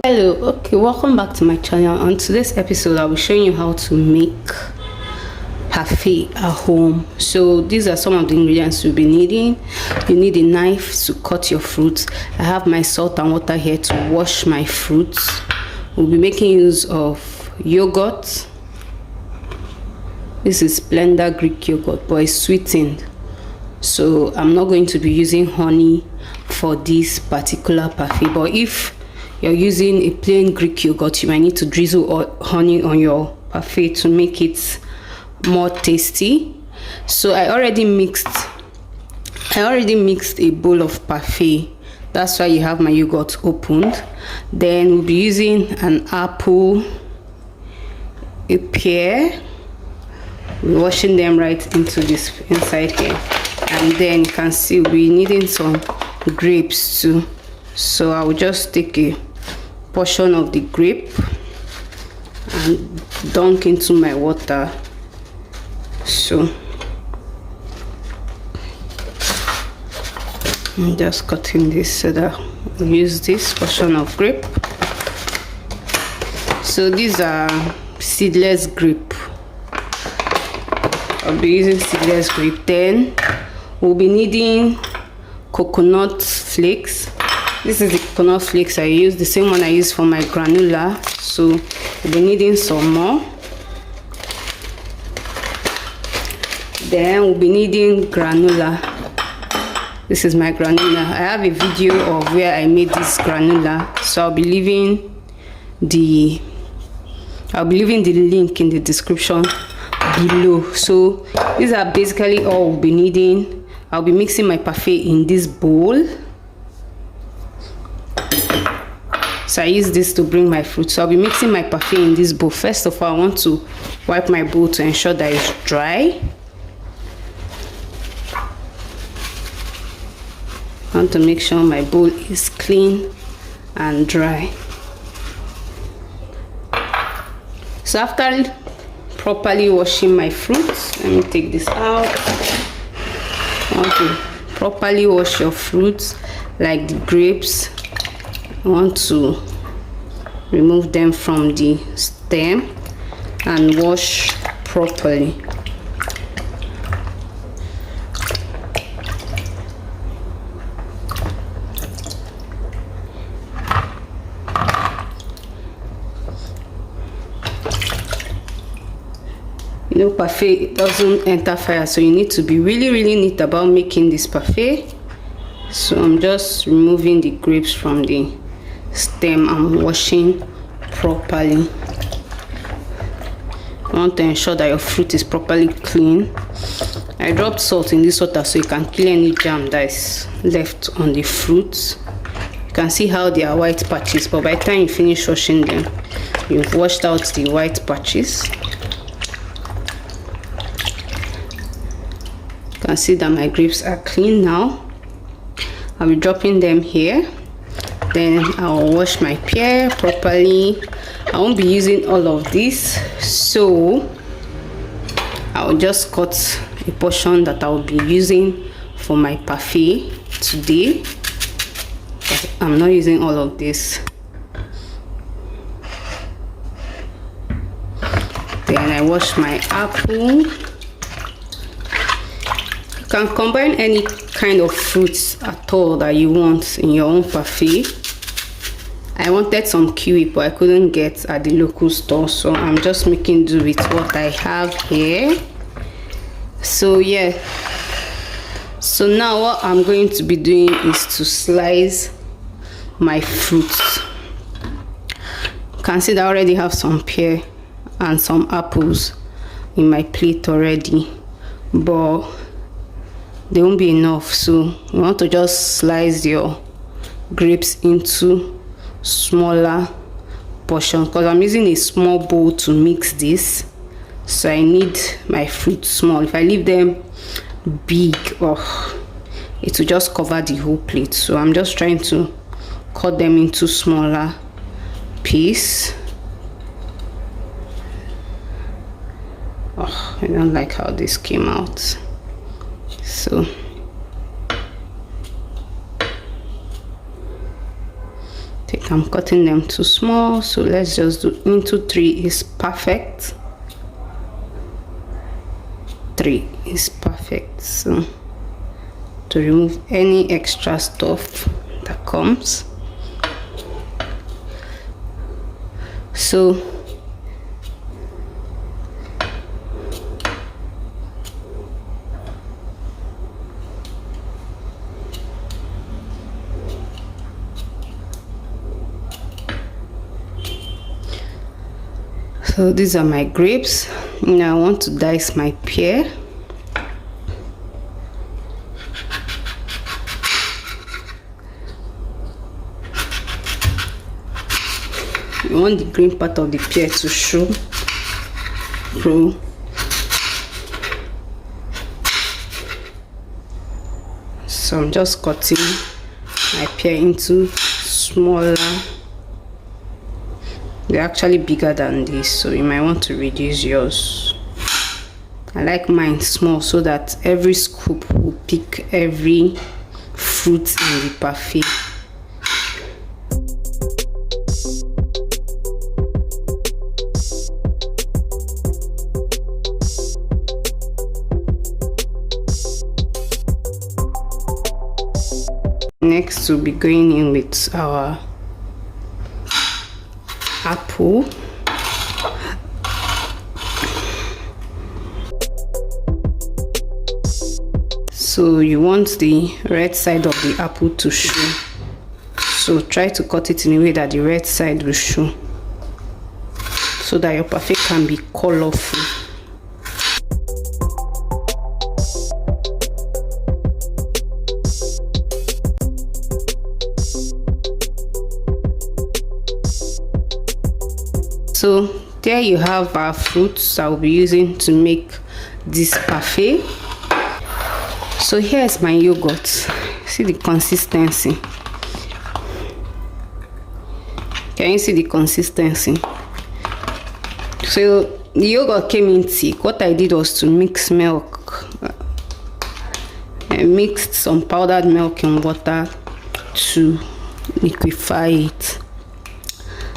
Hello, okay, welcome back to my channel. On today's episode I'll be showing you how to make parfait at home. So these are some of the ingredients you'll be needing. You need a knife to cut your fruits. I have my salt and water here to wash my fruits. We'll be making use of yogurt. This is Blender Greek yogurt, but it's sweetened, so I'm not going to be using honey for this particular parfait. But if you're using a plain Greek yogurt, you might need to drizzle honey on your parfait to make it more tasty. So I already mixed a bowl of parfait. That's why you have my yogurt opened. Then we'll be using an apple, a pear. We're washing them right into this inside here, and then you can see we'll be needing some grapes too. So I will just take a portion of the grape and dunk into my water. So I'm just cutting this so that we'll use this portion of grape. So these are seedless grape. I'll be using seedless grape. Then we'll be needing coconut flakes. This is the coconut flakes I use, the same one I use for my granola. So we'll be needing some more. Then we'll be needing granola. This is my granola. I have a video of where I made this granola, so I'll be leaving the link in the description below. So these are basically all we'll be needing. I'll be mixing my parfait in this bowl. So I use this to bring my fruit. So I'll be mixing my parfait in this bowl. First of all, I want to wipe my bowl to ensure that it's dry. I want to make sure my bowl is clean and dry. So after properly washing my fruits, let me take this out. I want to properly wash your fruits, like the grapes. I want to remove them from the stem and wash properly. You know, parfait doesn't enter fire, so you need to be really neat about making this parfait. So I'm just removing the grapes from the stem and washing properly. I want to ensure that your fruit is properly clean. I dropped salt in this water so you can kill any jam that is left on the fruits. You can see how they are white patches, but by the time you finish washing them, you've washed out the white patches. You can see that my grapes are clean now. I'll be dropping them here. Then I'll wash my pear properly. I won't be using all of this, so I'll just cut a portion that I'll be using for my parfait today. But I'm not using all of this. Then I wash my apple. You can combine any kind of fruits at all that you want in your own parfait. I wanted some kiwi, but I couldn't get at the local store, so I'm just making do with what I have here. So yeah, so now what I'm going to be doing is to slice my fruits. You can see that I already have some pear and some apples in my plate already, but they won't be enough, so you want to just slice your grapes into smaller portion, because I'm using a small bowl to mix this, so I need my fruit small. If I leave them big, it will just cover the whole plate. So I'm just trying to cut them into smaller pieces. I don't like how this came out. So think I'm cutting them too small, so let's just do into 3 is perfect. 3 is perfect. So to remove any extra stuff that comes, so these are my grapes. Now I want to dice my pear. You want the green part of the pear to show through. So I'm just cutting my pear into smaller. They're actually bigger than this, so you might want to reduce yours. I like mine small so that every scoop will pick every fruit in the parfait. Next, we'll be going in with our apple. So you want the red side of the apple to show, so try to cut it in a way that the red side will show, so that your parfait can be colorful. So there you have our fruits I will be using to make this parfait. So here's my yogurt. See the consistency. Can you see the consistency? So the yogurt came in thick. What I did was to mix milk. I mixed some powdered milk in water to liquefy it.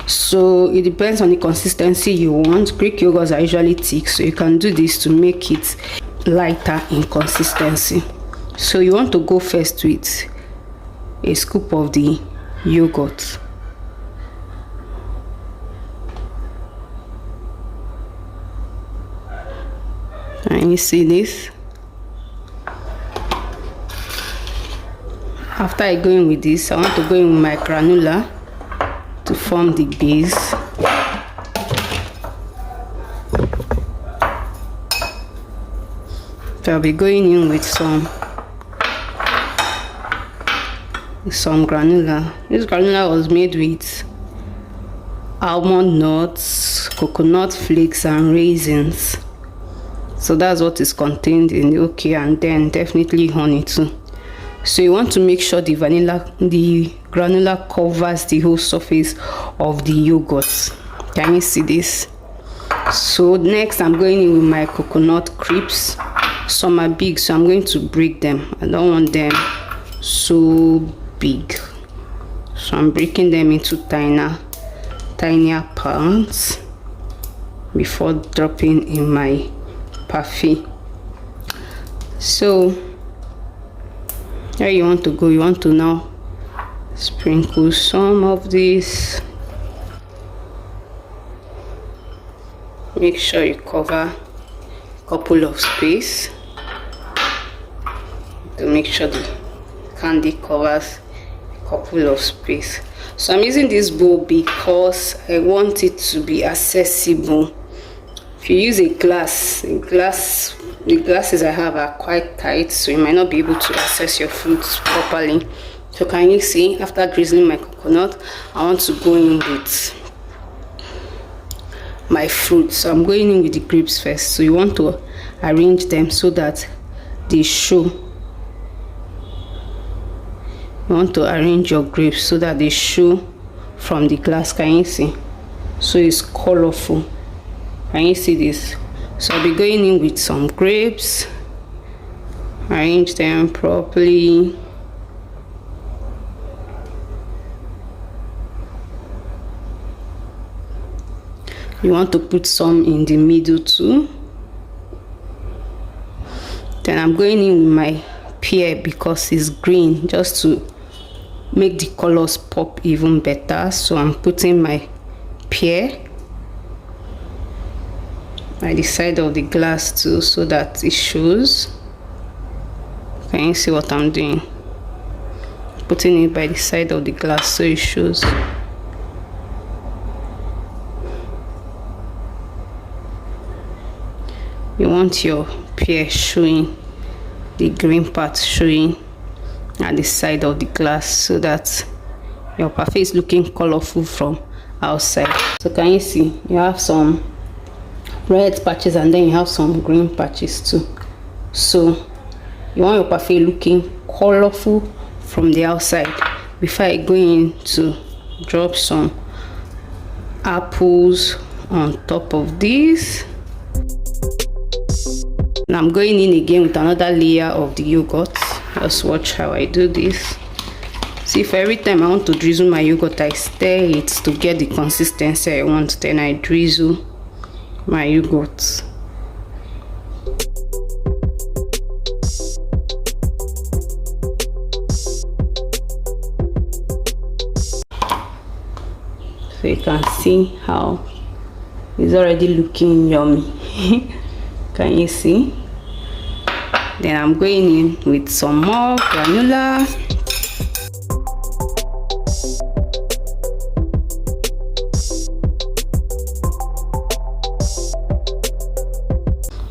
So it depends on the consistency you want. Greek yogurts are usually thick, so you can do this to make it lighter in consistency. So you want to go first with a scoop of the yogurt. And you see this? After I go in with this, I want to go in with my granola to form the base. So I'll be going in with some granola. This granola was made with almond nuts, coconut flakes, and raisins. So that's what is contained in the OKRA, and then definitely honey too. So you want to make sure the granola covers the whole surface of the yogurt. Can you see this? So next I'm going in with my coconut crisps. Some are big, so I'm going to break them. I don't want them so big, so I'm breaking them into tinier parts before dropping in my parfait. So there you want to go. You want to now sprinkle some of this. Make sure you cover a couple of space to make sure the candy covers a couple of space. So I'm using this bowl because I want it to be accessible. If you use a glass, the glasses I have are quite tight, so you might not be able to access your fruits properly. So can you see, after drizzling my coconut, I want to go in with my fruits. So I'm going in with the grapes first. So you want to arrange them so that they show. You want to arrange your grapes so that they show from the glass. Can you see? So it's colorful. Can you see this? So I'll be going in with some grapes. Arrange them properly. You want to put some in the middle too. Then I'm going in with my pear because it's green, just to make the colors pop even better. So I'm putting my pear by the side of the glass too, so that it shows. Can you see what I'm doing? Putting it by the side of the glass so it shows. You want your pear showing, the green part showing at the side of the glass, so that your parfait is looking colorful from outside. So can you see, you have some red patches and then you have some green patches too. So you want your parfait looking colorful from the outside. Before I go in to drop some apples on top of this, and I'm going in again with another layer of the yogurt. Just watch how I do this. See, for every time I want to drizzle my yogurt, I stir it to get the consistency I want, then I drizzle my yogurt. So you can see how it's already looking yummy. Can you see? Then I'm going in with some more granola.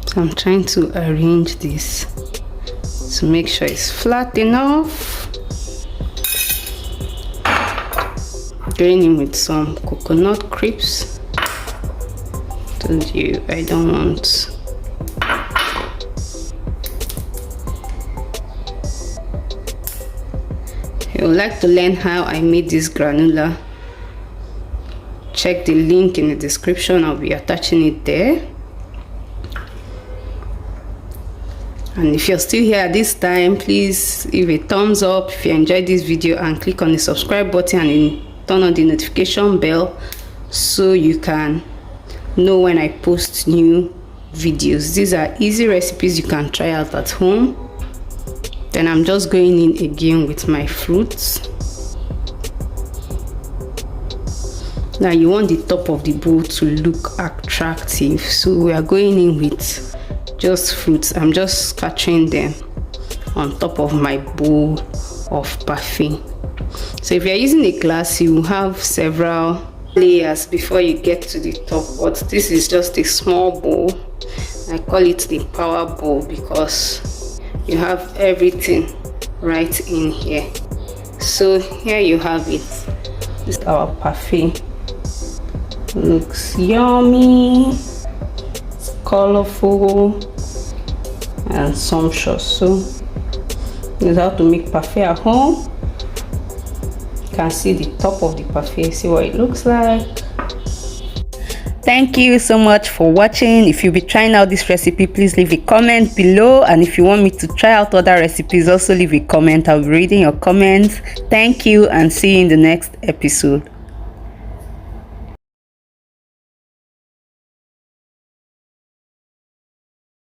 So I'm trying to arrange this to make sure it's flat enough. Going in with some coconut crisps. Told you I don't want. If you would like to learn how I made this granola, check the link in the description. I'll be attaching it there. And if you're still here at this time, please leave a thumbs up if you enjoyed this video, and click on the subscribe button and turn on the notification bell so you can know when I post new videos. These are easy recipes you can try out at home. Then I'm just going in again with my fruits. Now you want the top of the bowl to look attractive, so we are going in with just fruits. I'm just scattering them on top of my bowl of parfait. So if you're using a glass, you have several layers before you get to the top, but this is just a small bowl. I call it the power bowl because you have everything right in here. So here you have it. This is our parfait. Looks yummy, it's colorful and sumptuous. So this is how to make parfait at home. You can see the top of the parfait, see what it looks like. Thank you so much for watching. If you'll be trying out this recipe, please leave a comment below, and if you want me to try out other recipes, also leave a comment. I'll be reading your comments. Thank you, and see you in the next episode.